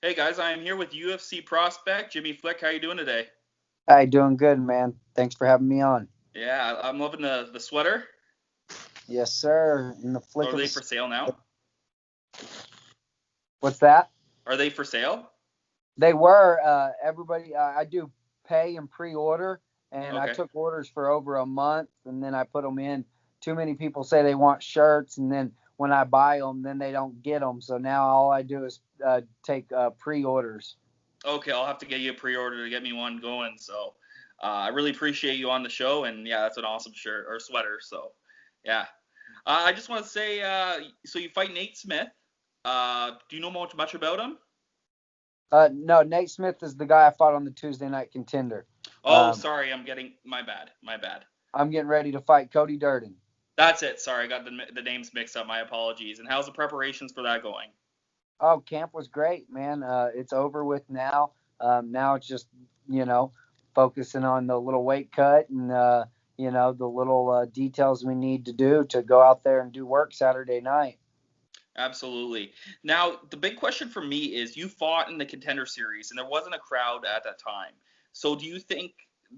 Hey guys, I am here with UFC prospect Jimmy Flick. How you doing today? Hi, doing good, man. Thanks for having me on. Yeah, I'm loving the sweater. Yes, sir. In the So flick are of they a. for sale now? What's that? Are they for sale? They were. Everybody. I do pay and pre-order, and I Okay. took orders for over a month, and then I put them in. Too many people say they want shirts, and then when I buy them, then they don't get them. So now all I do is take pre-orders. Okay, I'll have to get you a pre-order to get me one going. So I really appreciate you on the show, and yeah, that's an awesome shirt or sweater. So yeah, I just want to say, so you fight Nate Smith. Do you know much about him? No, Nate Smith is the guy I fought on the Tuesday Night Contender. Oh, Um, sorry, I'm getting my bad. My bad. I'm getting ready to fight Cody Durden. That's it. Sorry, I got the names mixed up. My apologies. And how's the preparations for that going? Oh, camp was great, man. It's over with now. Now it's just you know focusing on the little weight cut and the little details we need to do to go out there and do work Saturday night. Absolutely. Now, the big question for me is you fought in the contender series and there wasn't a crowd at that time. So do you think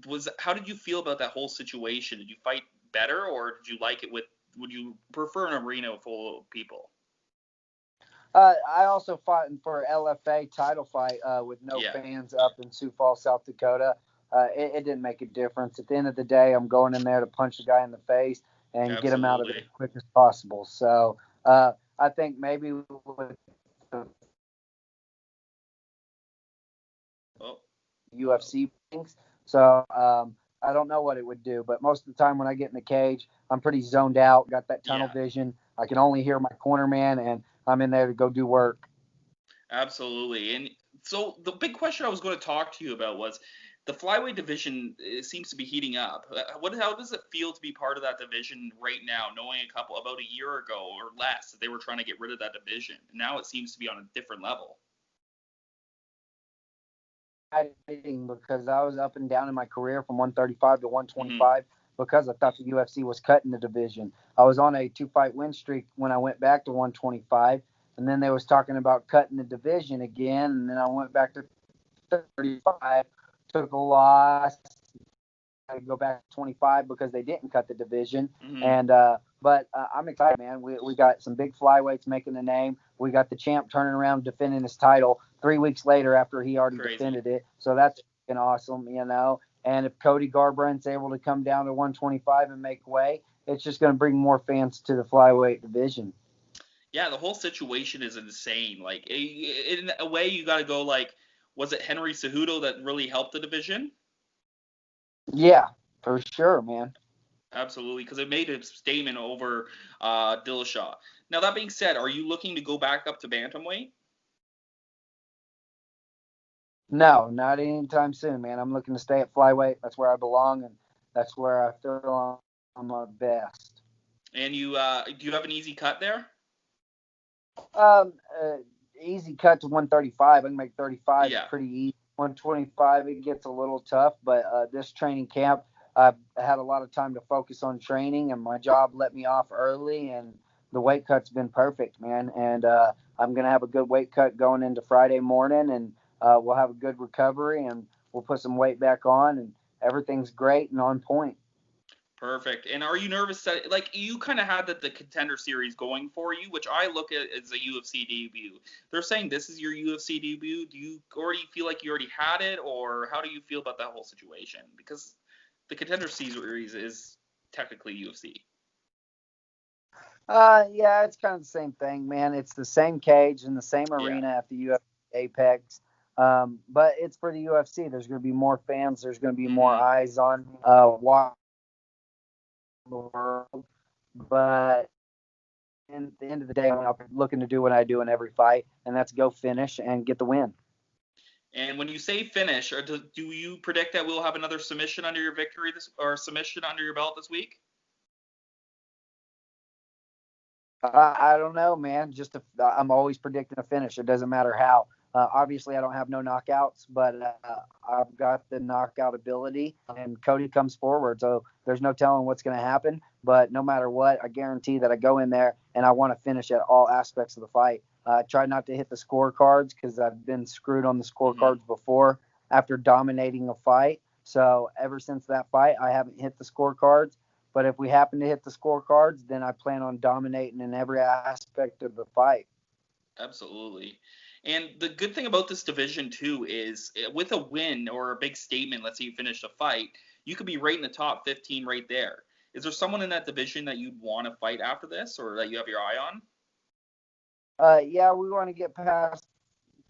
was how did you feel about that whole situation? Did you fight better or did you like it with would you prefer an arena full of people? I also fought for LFA title fight with no Yeah, fans up in Sioux Falls, South Dakota. It didn't make a difference. At the end of the day, I'm going in there to punch the guy in the face and get him out of it absolutely. as quick as possible. So I think maybe with the Oh, uh, UFC things. So I don't know what it would do, but most of the time when I get in the cage, I'm pretty zoned out, got that tunnel yeah, vision. I can only hear my corner man, and I'm in there to go do work. absolutely. And so the big question I was going to talk to you about was the flyweight division seems to be heating up. How does it feel to be part of that division right now, knowing about a year ago or less that they were trying to get rid of that division? Now it seems to be on a different level. Fighting because I was up and down in my career from 135 to Hmm. 125 because I thought the UFC was cutting the division. I was on a two-fight win streak when I went back to 125, and then they was talking about cutting the division again, and then I went back to 35, took a loss, to go back to 25 because they didn't cut the division. Hmm. And but I'm excited, man. We got some big flyweights making the name. We got the champ turning around defending his title 3 weeks later after he already Crazy. defended it. So that's awesome. And if Cody Garbrandt's able to come down to 125 and make way, it's just going to bring more fans to the flyweight division. Yeah, the whole situation is insane. Like in a way, you got to go like, was it Henry Cejudo that really helped the division? Yeah, for sure, man. Absolutely, because it made a statement over Dillashaw. Now that being said, are you looking to go back up to bantamweight? No, not anytime soon, man. I'm looking to stay at flyweight. That's where I belong, and that's where I feel I'm my best. And you do you have an easy cut there? Um, uh, Easy cut to 135. I can make 35 Yeah, pretty easy. 125, it gets a little tough, but this training camp, I had a lot of time to focus on training, and my job let me off early, and the weight cut's been perfect, man. And I'm gonna have a good weight cut going into Friday morning, and we'll have a good recovery, and we'll put some weight back on, and everything's great and on point. perfect. And are you nervous that like you kind of had the contender series going for you, which I look at as a UFC debut. They're saying this is your UFC debut. Do you already feel like you already had it, or how do you feel about that whole situation? Because the contender series is technically UFC. Yeah, it's kind of the same thing, man. It's the same cage in the same Yeah. arena at the UFC Apex, but it's for the UFC. There's going to be more fans. There's going to be more Hmm. eyes on watching the world. But in the end of the day, I'm looking to do what I do in every fight, and that's go finish and get the win. And when you say finish, or do you predict that we'll have another submission under your victory this or submission under your belt this week? I don't know, man. I'm always predicting a finish. It doesn't matter how. Obviously, I don't have no knockouts, but I've got the knockout ability, and Cody comes forward. So there's no telling what's going to happen. But no matter what, I guarantee that I go in there and I want to finish at all aspects of the fight. Try not to hit the scorecards because I've been screwed on the Hmm. scorecards before after dominating a fight. So ever since that fight, I haven't hit the scorecards. But if we happen to hit the scorecards, then I plan on dominating in every aspect of the fight. Absolutely. And the good thing about this division too is with a win or a big statement, let's say you finish a fight, you could be right in the top 15 right there. Is there someone in that division that you'd want to fight after this or that you have your eye on? Yeah, we want to get past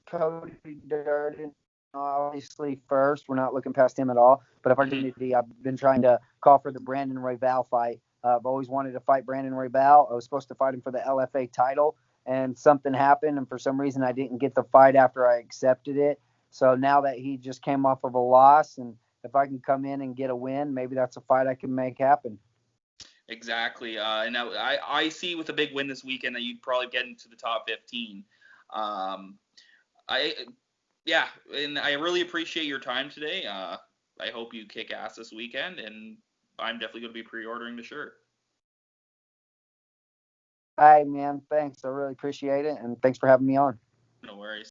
Cody Durden, obviously first. We're not looking past him at all. But if I Hmm. can, I've been trying to call for the Brandon Royval fight. I've always wanted to fight Brandon Royval. I was supposed to fight him for the LFA title, and something happened, and for some reason I didn't get the fight after I accepted it. So now that he just came off of a loss, and if I can come in and get a win, maybe that's a fight I can make happen. Exactly. And I see with a big win this weekend that you'd probably get into the top 15. Um, I Yeah, and I really appreciate your time today. I hope you kick ass this weekend, and I'm definitely going to be pre-ordering the shirt. All right, man. Thanks. I really appreciate it, and thanks for having me on. No worries.